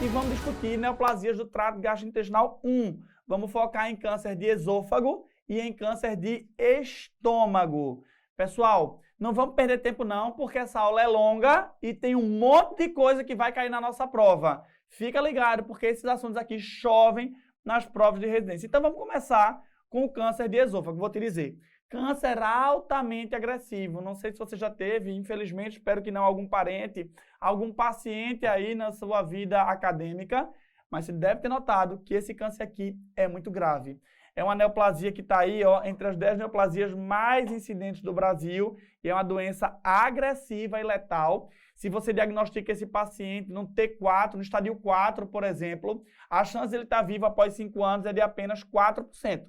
e vamos discutir neoplasias do trato gastrointestinal 1. Vamos focar em câncer de esôfago e em câncer de estômago. Pessoal, não vamos perder tempo não, porque essa aula é longa e tem um monte de coisa que vai cair na nossa prova. Fica ligado, porque esses assuntos aqui chovem nas provas de residência. Então vamos começar com o câncer de esôfago. Vou te dizer, câncer altamente agressivo. Não sei se você já teve, infelizmente, espero que não, algum parente, algum paciente aí na sua vida acadêmica, mas você deve ter notado que esse câncer aqui é muito grave. É uma neoplasia que está aí, ó, entre as 10 neoplasias mais incidentes do Brasil e é uma doença agressiva e letal. Se você diagnostica esse paciente no T4, no estadio 4, por exemplo, a chance de ele estar vivo após 5 anos é de apenas 4%.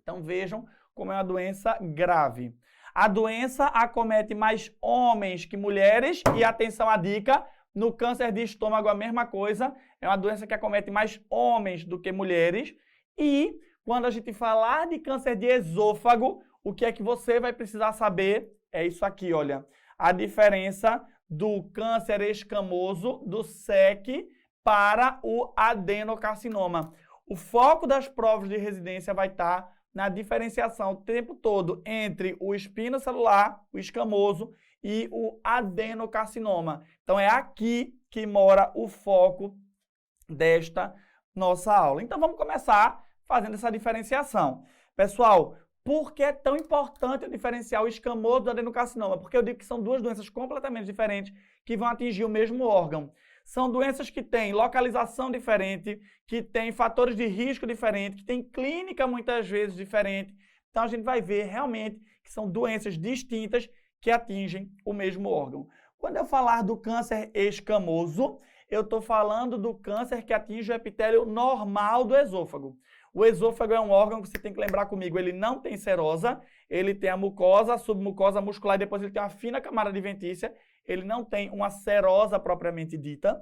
Então vejam como é uma doença grave. A doença acomete mais homens que mulheres e atenção à dica, no câncer de estômago a mesma coisa, é uma doença que acomete mais homens do que mulheres. E quando a gente falar de câncer de esôfago, o que é que você vai precisar saber? É isso aqui, olha, a diferença do câncer escamoso, do SEC, para o adenocarcinoma. O foco das provas de residência vai estar na diferenciação o tempo todo entre o espinocelular, o escamoso, e o adenocarcinoma. Então é aqui que mora o foco desta nossa aula. Então vamos começar fazendo essa diferenciação. Pessoal, por que é tão importante eu diferenciar o escamoso do adenocarcinoma? Porque eu digo que são duas doenças completamente diferentes que vão atingir o mesmo órgão. São doenças que têm localização diferente, que têm fatores de risco diferentes, que têm clínica muitas vezes diferente. Então a gente vai ver realmente que são doenças distintas que atingem o mesmo órgão. Quando eu falar do câncer escamoso, eu estou falando do câncer que atinge o epitélio normal do esôfago. O esôfago é um órgão que você tem que lembrar comigo, ele não tem serosa, ele tem a mucosa, a submucosa muscular e depois ele tem uma fina camada adventícia, ele não tem uma serosa propriamente dita,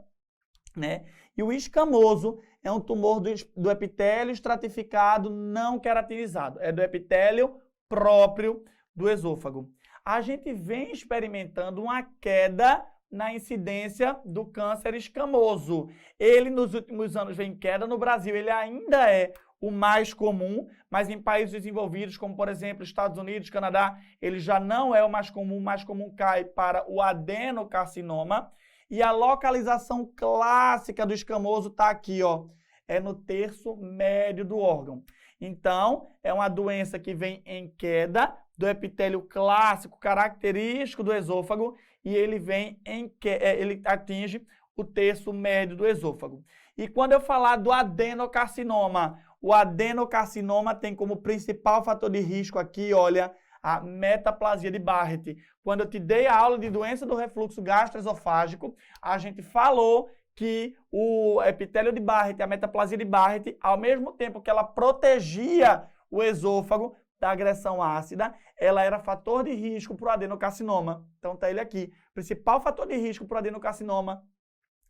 né? E o escamoso é um tumor do epitélio estratificado não queratinizado, é do epitélio próprio do esôfago. A gente vem experimentando uma queda na incidência do câncer escamoso. Ele, nos últimos anos, vem em queda. No Brasil, ele ainda é o mais comum, mas em países desenvolvidos, como, por exemplo, Estados Unidos, Canadá, ele já não é o mais comum cai para o adenocarcinoma. E a localização clássica do escamoso está aqui, ó, é no terço médio do órgão. Então, é uma doença que vem em queda do epitélio clássico, característico do esôfago, e ele vem ele atinge o terço médio do esôfago. E quando eu falar do adenocarcinoma, o adenocarcinoma tem como principal fator de risco aqui, olha, a metaplasia de Barrett. Quando eu te dei a aula de doença do refluxo gastroesofágico, a gente falou que o epitélio de Barrett, a metaplasia de Barrett, ao mesmo tempo que ela protegia o esôfago da agressão ácida, ela era fator de risco para o adenocarcinoma. Então tá ele aqui. O principal fator de risco para o adenocarcinoma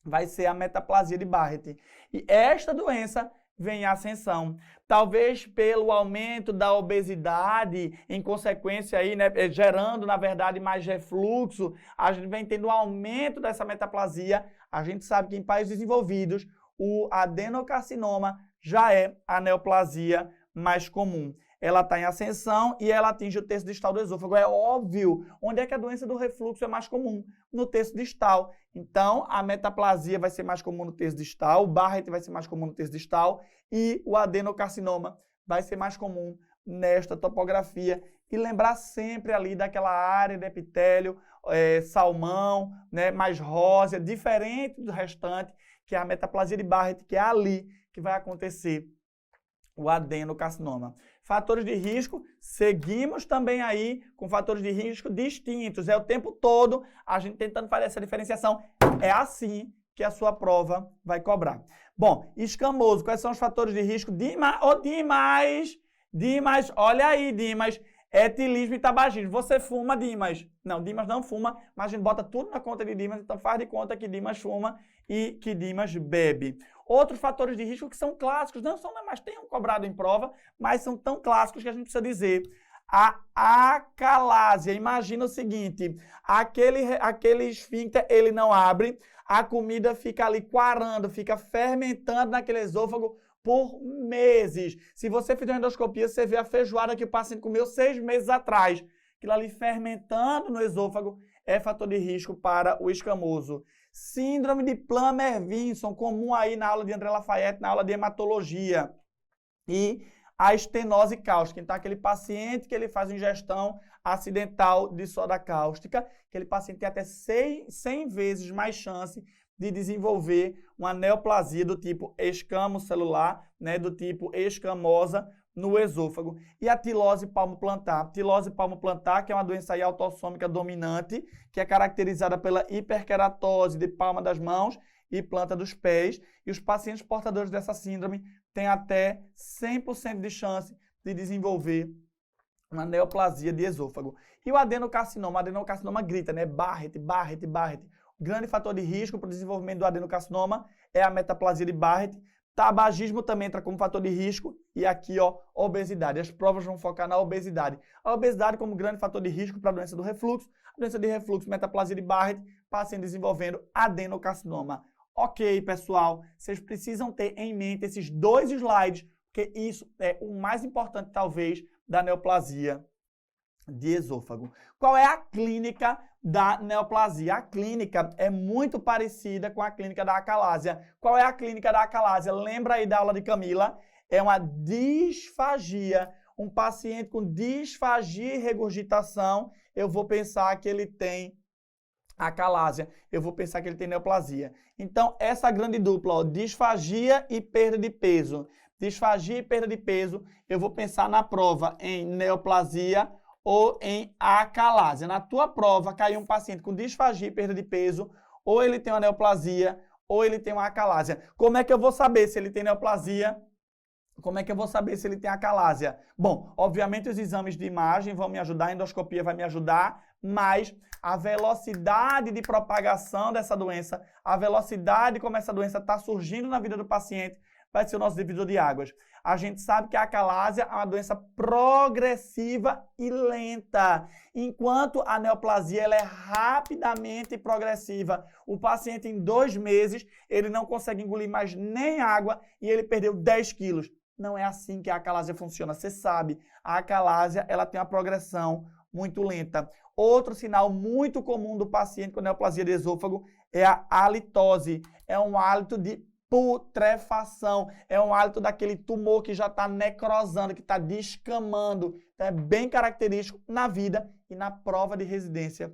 vai ser a metaplasia de Barrett. E esta doença vem em ascensão. Talvez pelo aumento da obesidade, em consequência aí, né, gerando, na verdade, mais refluxo, a gente vem tendo um aumento dessa metaplasia. A gente sabe que em países desenvolvidos, o adenocarcinoma já é a neoplasia mais comum. Ela está em ascensão e ela atinge o terço distal do esôfago. É óbvio. Onde é que a doença do refluxo é mais comum? No terço distal. Então, a metaplasia vai ser mais comum no terço distal, o Barrett vai ser mais comum no terço distal e o adenocarcinoma vai ser mais comum nesta topografia. E lembrar sempre ali daquela área de epitélio, salmão, né, mais rósea, diferente do restante, que é a metaplasia de Barrett, que é ali que vai acontecer o adenocarcinoma. Fatores de risco, seguimos também aí com fatores de risco distintos. É o tempo todo a gente tentando fazer essa diferenciação. É assim que a sua prova vai cobrar. Bom, escamoso, quais são os fatores de risco? Dimas, olha aí, Dimas, etilismo e tabagismo. Você fuma, Dimas? Não, Dimas não fuma, mas a gente bota tudo na conta de Dimas, então faz de conta que Dimas fuma e que Dimas bebe. Outros fatores de risco que são clássicos, não são mais tenham cobrado em prova, mas são tão clássicos que a gente precisa dizer. a acalásia. Imagina o seguinte, aquele esfíncter, ele não abre, a comida fica ali coarando, fica fermentando naquele esôfago por meses. Se você fizer uma endoscopia, você vê a feijoada que o paciente comeu 6 meses atrás. Aquilo ali fermentando no esôfago é fator de risco para o escamoso. Síndrome de Plummer-Vinson, comum aí na aula de André Lafayette, na aula de hematologia. E a estenose cáustica. Então, aquele paciente que ele faz ingestão acidental de soda cáustica, aquele paciente tem até 100 vezes mais chance de desenvolver uma neoplasia do tipo escamo celular, né, do tipo escamosa no esôfago. E a tilose palmoplantar. Tilose palmoplantar, que é uma doença aí autossômica dominante, que é caracterizada pela hiperkeratose de palma das mãos e planta dos pés. E os pacientes portadores dessa síndrome têm até 100% de chance de desenvolver uma neoplasia de esôfago. E o adenocarcinoma grita, né? Barrett. O grande fator de risco para o desenvolvimento do adenocarcinoma é a metaplasia de Barrett. Tabagismo também entra como fator de risco. E aqui, ó, obesidade. As provas vão focar na obesidade. A obesidade como grande fator de risco para a doença do refluxo. A doença de refluxo, metaplasia de Barrett, paciente desenvolvendo adenocarcinoma. Ok, pessoal, vocês precisam ter em mente esses 2 slides, porque isso é o mais importante, talvez, da neoplasia de esôfago. Qual é a clínica da neoplasia? A clínica é muito parecida com a clínica da acalásia. Qual é a clínica da acalásia? Lembra aí da aula de Camila? É uma disfagia. Um paciente com disfagia e regurgitação, eu vou pensar que ele tem acalásia, eu vou pensar que ele tem neoplasia. Então, essa grande dupla, ó, disfagia e perda de peso. Disfagia e perda de peso, eu vou pensar na prova em neoplasia ou em acalásia. Na tua prova, caiu um paciente com disfagia e perda de peso, ou ele tem uma neoplasia, ou ele tem uma acalásia. Como é que eu vou saber se ele tem neoplasia? Como é que eu vou saber se ele tem acalásia? Bom, obviamente os exames de imagem vão me ajudar, a endoscopia vai me ajudar, mas a velocidade de propagação dessa doença, a velocidade como essa doença está surgindo na vida do paciente, vai ser o nosso divisor de águas. A gente sabe que a acalásia é uma doença progressiva e lenta, enquanto a neoplasia ela é rapidamente progressiva. O paciente em 2 meses, ele não consegue engolir mais nem água e ele perdeu 10 quilos. Não é assim que a acalásia funciona, você sabe. A acalásia ela tem uma progressão muito lenta. Outro sinal muito comum do paciente com neoplasia de esôfago é a halitose. É um hálito de putrefação, é um hálito daquele tumor que já está necrosando, que está descamando. Então, é bem característico na vida e na prova de residência,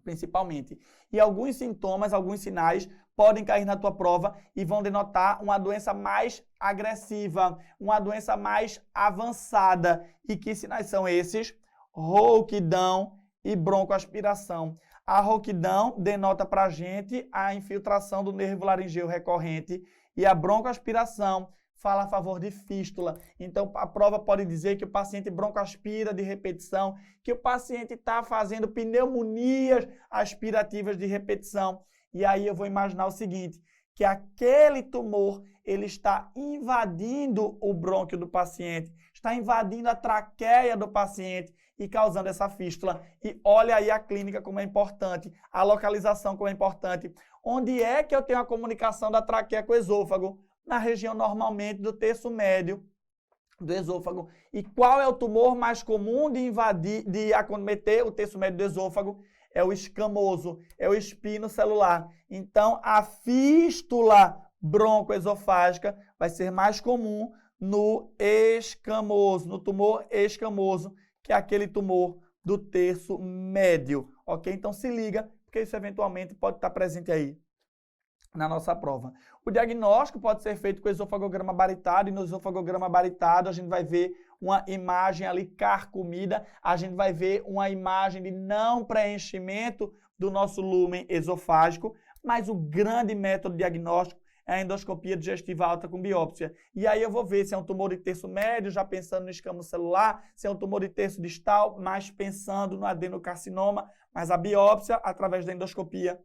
principalmente. E alguns sintomas, alguns sinais podem cair na tua prova e vão denotar uma doença mais agressiva, uma doença mais avançada. E que sinais são esses? Rouquidão e broncoaspiração. A rouquidão denota para a gente a infiltração do nervo laringeu recorrente e a broncoaspiração fala a favor de fístula. Então, a prova pode dizer que o paciente broncoaspira de repetição, que o paciente está fazendo pneumonias aspirativas de repetição. E aí eu vou imaginar o seguinte, que aquele tumor ele está invadindo o brônquio do paciente, está invadindo a traqueia do paciente e causando essa fístula. E olha aí a clínica como é importante, a localização como é importante. Onde é que eu tenho a comunicação da traqueia com o esôfago? Na região normalmente do terço médio do esôfago. E qual é o tumor mais comum de invadir, de acometer o terço médio do esôfago? É o escamoso, é o espino celular. Então, a fístula broncoesofágica vai ser mais comum no escamoso, no tumor escamoso, que é aquele tumor do terço médio, ok? Então se liga, porque isso eventualmente pode estar presente aí na nossa prova. O diagnóstico pode ser feito com esofagograma baritado, e no esofagograma baritado a gente vai ver uma imagem ali carcomida, a gente vai ver uma imagem de não preenchimento do nosso lúmen esofágico, mas o grande método diagnóstico é a endoscopia digestiva alta com biópsia. E aí eu vou ver se é um tumor de terço médio, já pensando no escamo celular, se é um tumor de terço distal, mais pensando no adenocarcinoma, mas a biópsia, através da endoscopia,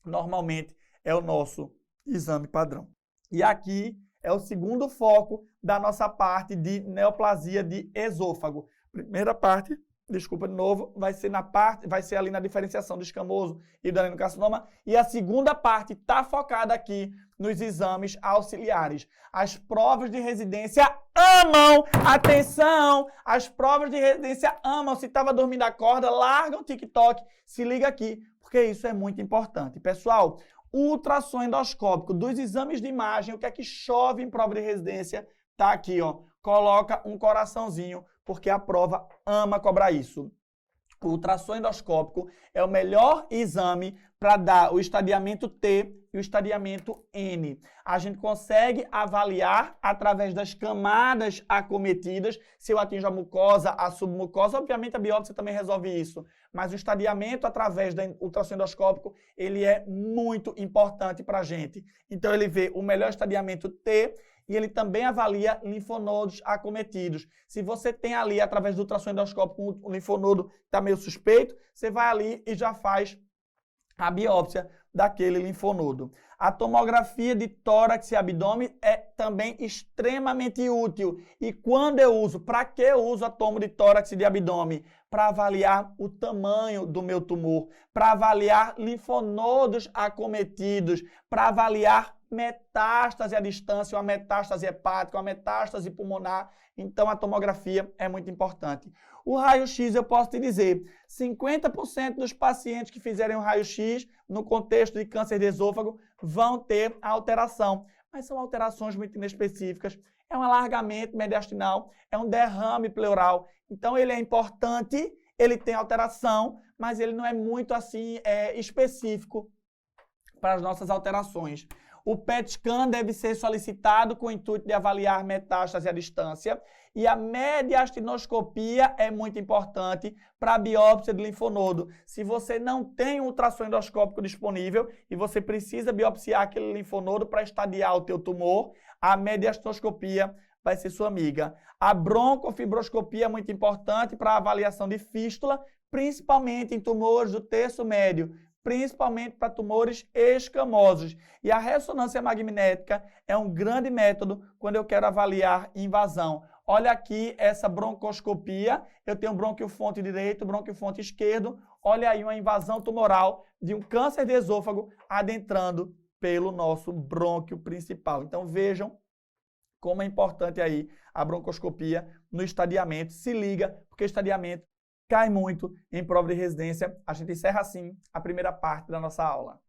normalmente é o nosso exame padrão. E aqui é o segundo foco da nossa parte de neoplasia de esôfago. Primeira parte, desculpa de novo, vai ser ali na diferenciação do escamoso e do adenocarcinoma. E a segunda parte está focada aqui nos exames auxiliares. As provas de residência amam, atenção, as provas de residência amam. Se estava dormindo, acorda, larga o TikTok, se liga aqui, porque isso é muito importante. Pessoal, o ultrassom endoscópico dos exames de imagem, o que é que chove em prova de residência, tá aqui, ó. Coloca um coraçãozinho, porque a prova ama cobrar isso. O ultrassom endoscópico é o melhor exame para dar o estadiamento T e o estadiamento N. A gente consegue avaliar através das camadas acometidas, se eu atinjo a mucosa, a submucosa, obviamente a biópsia também resolve isso, mas o estadiamento através do ultrassom endoscópico, ele é muito importante para a gente. Então ele vê o melhor estadiamento T e ele também avalia linfonodos acometidos. Se você tem ali, através do ultrassom endoscópico, um linfonodo que está meio suspeito, você vai ali e já faz a biópsia daquele linfonodo. A tomografia de tórax e abdômen é também extremamente útil. E quando eu uso, para que eu uso a tomo de tórax e de abdômen? Para avaliar o tamanho do meu tumor, para avaliar linfonodos acometidos, para avaliar metástase à distância, uma metástase hepática, uma metástase pulmonar. Então, a tomografia é muito importante. O raio-x, eu posso te dizer, 50% dos pacientes que fizerem o raio-x no contexto de câncer de esôfago vão ter alteração. Mas são alterações muito inespecíficas. É um alargamento mediastinal, é um derrame pleural. Então, ele é importante, ele tem alteração, mas ele não é muito assim específico para as nossas alterações. O PET scan deve ser solicitado com o intuito de avaliar metástase à distância. E a mediastinoscopia é muito importante para a biópsia de linfonodo. Se você não tem um ultrassom endoscópico disponível e você precisa biopsiar aquele linfonodo para estadiar o teu tumor, a mediastinoscopia vai ser sua amiga. A broncofibroscopia é muito importante para a avaliação de fístula, principalmente em tumores do terço médio, principalmente para tumores escamosos. E a ressonância magnética é um grande método quando eu quero avaliar invasão. Olha aqui essa broncoscopia, eu tenho brônquio-fonte direito, brônquio-fonte esquerdo, olha aí uma invasão tumoral de um câncer de esôfago adentrando pelo nosso brônquio principal. Então vejam como é importante aí a broncoscopia no estadiamento. Se liga, porque estadiamento cai muito em prova de residência. A gente encerra assim a primeira parte da nossa aula.